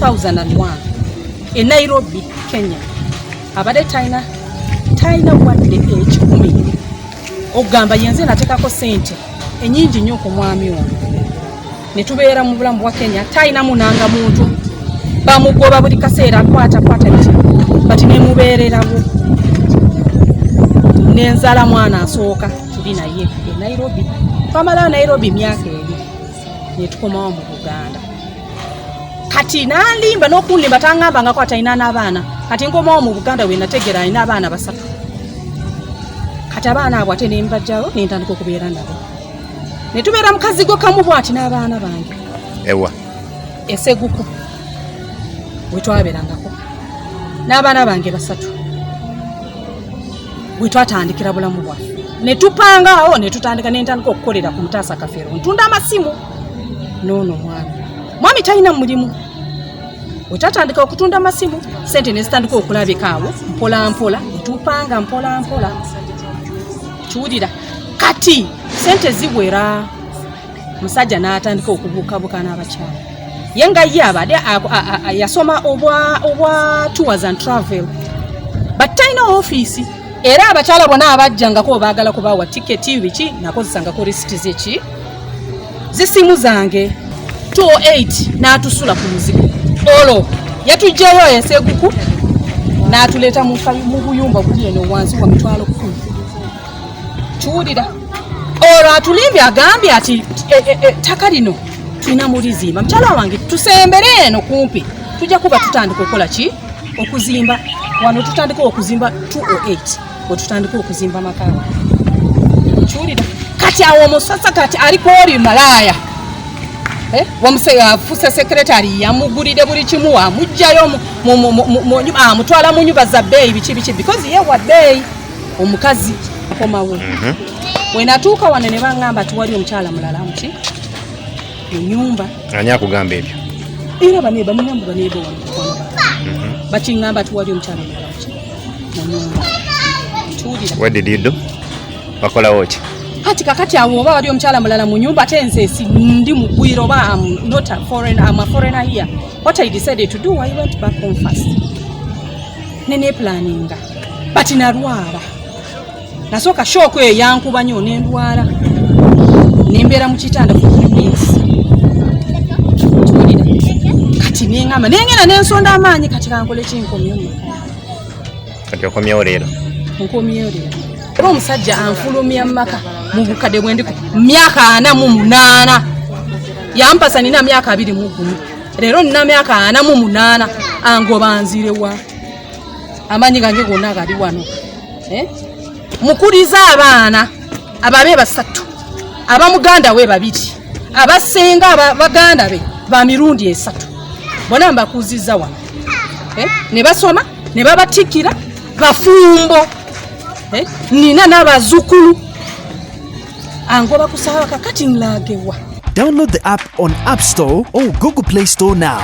2001 e Nairobi, Kenya. Abade China wadde ekikumi. Ogamba yenze natekako sente enyingi nnyo ku mwami ono. Ne tubeera mu bulamu bwa Kenya talina munanga muntu. Bamugoba buli kaseera kwata biti. Bati ne mubeererawo. Nenzala mwana asooka tuli naye e Nairobi. Twamala Nairobi myaka eri. Ne tukomawo mu Uganda. Kati nalimba n'okulimba tangamba nga kwata ina n'abaana. Kati nkomawo mu Buganda we nategera ina abaana basatu. Kati abaana abo ate ne mbajjawo ne ntandika okubeera nabo. Ne tubeera mukazi go kamu bw'ati n'abaana bange. Ewa. Eseguko. We twabeerangako. N'abaana bange basatu. We twatandikira bulamu bwaffe. Ne tupangawo ne tutandika ne ntandika okukolera ku Mutaasa Kafeero. Ntunda amasimu. Nono mwami talina mulimu. We tatandika okutunda amasimu. Sente ne zitandika okulabika awo mpola mpola. Tupanga mpola mpola. Kiwulira kati sente ziwera. Musajja n'atandika okubuukabuuka n'abakyala. Yenga ye abadde yasoma obwa tours and travel. But talina office. Era abakyala bonna abajjangako baagala kubaawa tiketi biki nakozesangako risiti zeki zisimu zange 208 n'atusula ku muzigo. Olo yatujjayo Eseguku n'atuleeta mu buyumba buli eno wansi wa mitwalo 10. Kiwulira olo atulimbye agambye ati ttaka lino tulina mulizimba. Mukyala wange tusembere eno kumpi tujja kuba tutandika okukola ki okuzimba wano tutandika okuzimba 208 otutandika okuzimba makawa. Kiwulira kati awo omusasa kati aliko oli malaya. Wamuseya secretary yamugulide buli kimu amujjayo amutwala mu nyumba za bbeeyi biki because ye wa bbeeyi omukazi akomawo. We natuuka wane ne bangamba tuwali omukyala mulala muki mu nyumba. Ani akugamba ebyo? Era baneba munambu baneba wano. Bakingamba tuwali omukyala mulala muki mu nyumba. Kiwulira. What did you do? Bakolawo ki? Kati kakati awo oba wali omukyala mulala mu nyumba tense si ndi mugwiro oba I'm not a foreigner, I'm a foreigner here. What I decided to do, I went back home first. Nene planning. But narwala. Nasoka shock yankuba nnyo ne ndwala. Nembeera mu kitanda for 3 weeks. Kati nengamba nengena nensonda amaanyi kati kankole kinkomyo. Kati okomyewo leero. Nkomyewo leero. Omusajja anfulumya maka mu bukadde bwendiko myaka 48. Yampasa nina myaka 21. Leero nina myaka 48 angoba nzirewa. Amanyi gange gonna gali wano. Mukuliza abaana ababe basatu. Abamuganda we babiri. Abasenga baganda be ba mirundi esatu. Bona mbakuziza wano. Ne basoma ne babatikira bafumbo. Nina n'abazukulu angoba kusawa kakati nlagewa. Download the app on App Store or Google Play Store now.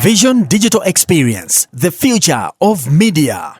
Vision Digital Experience, the future of media.